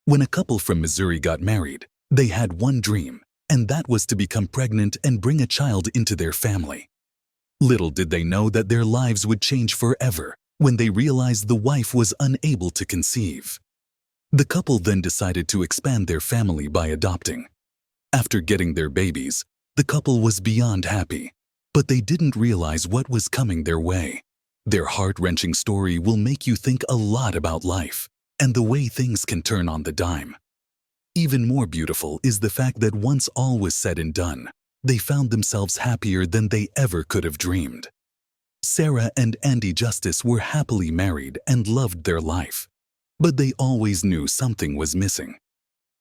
When a couple from Missouri got married, they had one dream, and that was to become pregnant and bring a child into their family. Little did they know that their lives would change forever when they realized the wife was unable to conceive. The couple then decided to expand their family by adopting. After getting their babies, the couple was beyond happy, but they didn't realize what was coming their way. Their heart-wrenching story will make you think a lot about life and the way things can turn on the dime. Even more beautiful is the fact that once all was said and done, they found themselves happier than they ever could have dreamed. Sarah and Andy Justice were happily married and loved their life, but they always knew something was missing.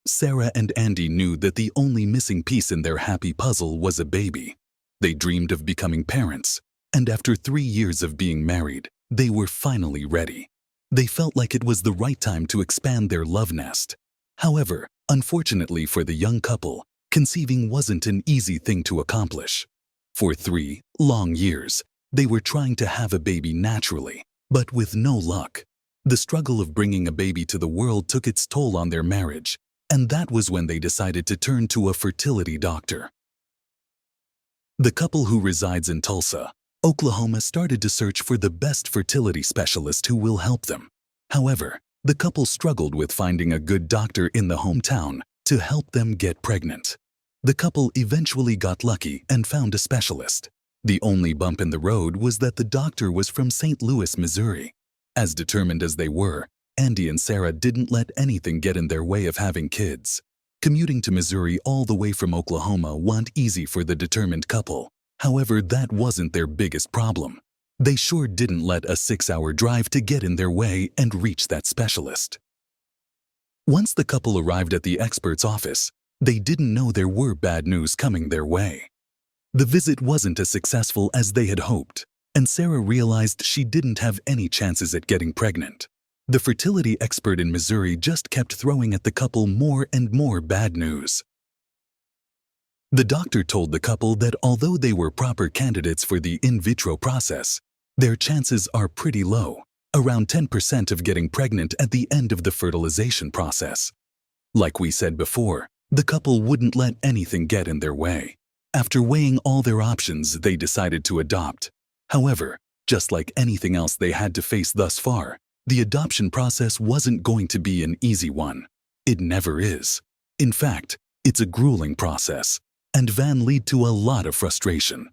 Sarah and Andy knew that the only missing piece in their happy puzzle was a baby. They dreamed of becoming parents, and after 3 years of being married, they were finally ready. They felt like it was the right time to expand their love nest. However, unfortunately for the young couple, conceiving wasn't an easy thing to accomplish. For 3 long years, they were trying to have a baby naturally, but with no luck. The struggle of bringing a baby to the world took its toll on their marriage, and that was when they decided to turn to a fertility doctor. The couple who resides in Tulsa, Oklahoma, started to search for the best fertility specialist who will help them. However, the couple struggled with finding a good doctor in the hometown to help them get pregnant. The couple eventually got lucky and found a specialist. The only bump in the road was that the doctor was from St. Louis, Missouri. As determined as they were, Andy and Sarah didn't let anything get in their way of having kids. Commuting to Missouri all the way from Oklahoma wasn't easy for the determined couple. However, that wasn't their biggest problem. They sure didn't let a 6-hour drive to get in their way and reach that specialist. Once the couple arrived at the expert's office, they didn't know there were bad news coming their way. The visit wasn't as successful as they had hoped, and Sarah realized she didn't have any chances at getting pregnant. The fertility expert in Missouri just kept throwing at the couple more and more bad news. The doctor told the couple that although they were proper candidates for the in vitro process, their chances are pretty low, around 10% of getting pregnant at the end of the fertilization process. Like we said before, the couple wouldn't let anything get in their way. After weighing all their options, they decided to adopt. However, just like anything else they had to face thus far, the adoption process wasn't going to be an easy one. It never is. In fact, it's a grueling process, and can lead to a lot of frustration.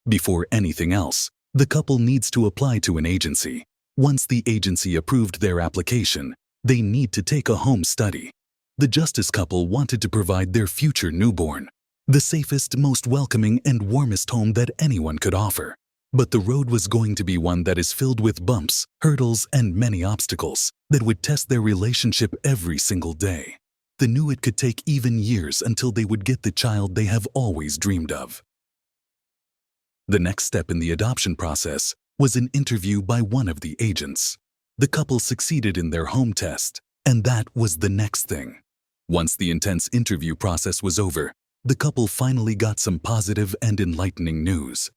Before anything else, the couple needs to apply to an agency. Once the agency approved their application, they need to take a home study. The Justice couple wanted to provide their future newborn the safest, most welcoming, and warmest home that anyone could offer. But the road was going to be one that is filled with bumps, hurdles, and many obstacles that would test their relationship every single day. They knew it could take even years until they would get the child they have always dreamed of. The next step in the adoption process was an interview by one of the agents. The couple succeeded in their home test, and that was the next thing. Once the intense interview process was over, the couple finally got some positive and enlightening news.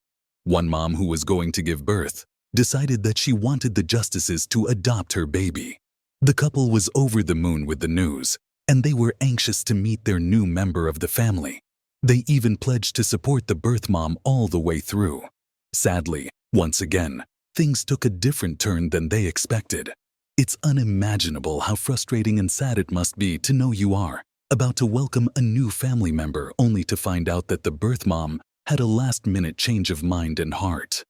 One mom who was going to give birth decided that she wanted the Justices to adopt her baby. The couple was over the moon with the news, and they were anxious to meet their new member of the family. They even pledged to support the birth mom all the way through. Sadly, once again, things took a different turn than they expected. It's unimaginable how frustrating and sad it must be to know you are about to welcome a new family member only to find out that the birth mom had a last-minute change of mind and heart.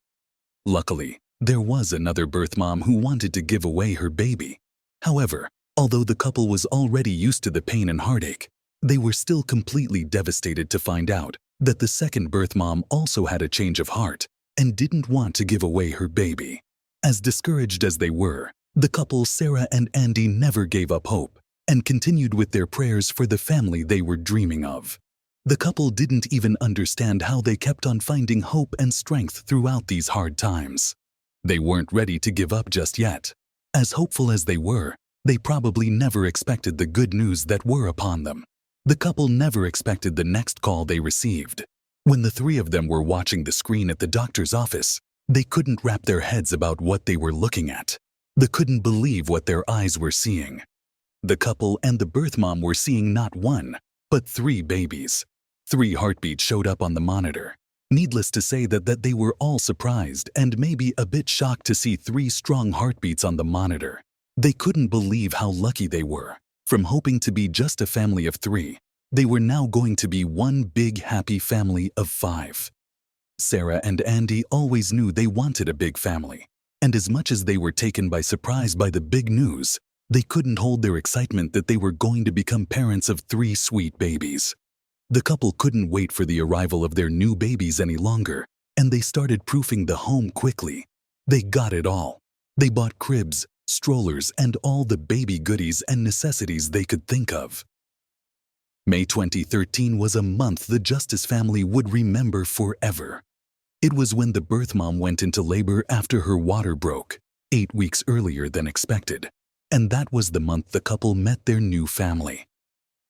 Luckily, there was another birth mom who wanted to give away her baby. However, although the couple was already used to the pain and heartache, they were still completely devastated to find out that the second birth mom also had a change of heart and didn't want to give away her baby. As discouraged as they were, the couple Sarah and Andy never gave up hope and continued with their prayers for the family they were dreaming of. The couple didn't even understand how they kept on finding hope and strength throughout these hard times. They weren't ready to give up just yet. As hopeful as they were, they probably never expected the good news that were upon them. The couple never expected the next call they received. When the 3 of them were watching the screen at the doctor's office, they couldn't wrap their heads about what they were looking at. They couldn't believe what their eyes were seeing. The couple and the birth mom were seeing not one, but 3 babies. 3 heartbeats showed up on the monitor. Needless to say that they were all surprised and maybe a bit shocked to see 3 strong heartbeats on the monitor. They couldn't believe how lucky they were. From hoping to be just a family of 3, they were now going to be one big happy family of 5. Sarah and Andy always knew they wanted a big family, and as much as they were taken by surprise by the big news, they couldn't hold their excitement that they were going to become parents of 3 sweet babies. The couple couldn't wait for the arrival of their new babies any longer, and they started proofing the home quickly. They got it all. They bought cribs, strollers, and all the baby goodies and necessities they could think of. May 2013 was a month the Justice family would remember forever. It was when the birth mom went into labor after her water broke, 8 weeks earlier than expected, and that was the month the couple met their new family.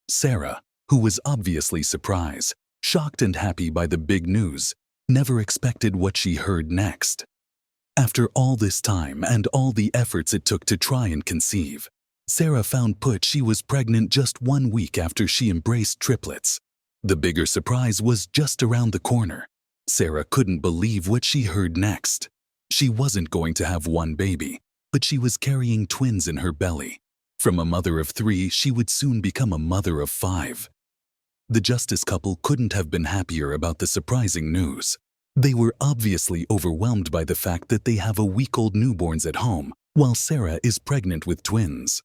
Sarah, who was obviously surprised, shocked and happy by the big news, never expected what she heard next. After all this time and all the efforts it took to try and conceive, Sarah found she was pregnant just 1 week after she embraced triplets. The bigger surprise was just around the corner. Sarah couldn't believe what she heard next. She wasn't going to have 1 baby, but she was carrying twins in her belly. From a mother of 3, she would soon become a mother of 5. The Justice couple couldn't have been happier about the surprising news. They were obviously overwhelmed by the fact that they have a week-old newborns at home, while Sarah is pregnant with twins.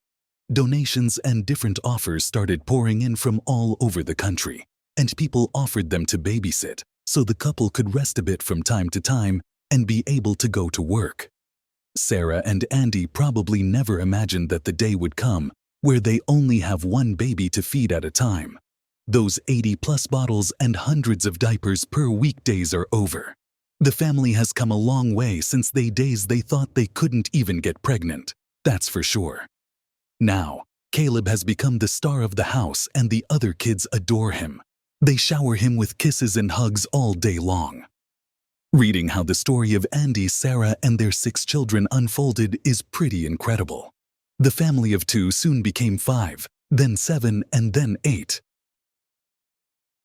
Donations and different offers started pouring in from all over the country, and people offered them to babysit, so the couple could rest a bit from time to time and be able to go to work. Sarah and Andy probably never imagined that the day would come where they only have 1 baby to feed at a time. Those 80+ bottles and hundreds of diapers per week days are over. The family has come a long way since the days they thought they couldn't even get pregnant, that's for sure. Now, Caleb has become the star of the house and the other kids adore him. They shower him with kisses and hugs all day long. Reading how the story of Andy, Sarah, and their 6 children unfolded is pretty incredible. The family of 2 soon became 5, then 7, and then 8.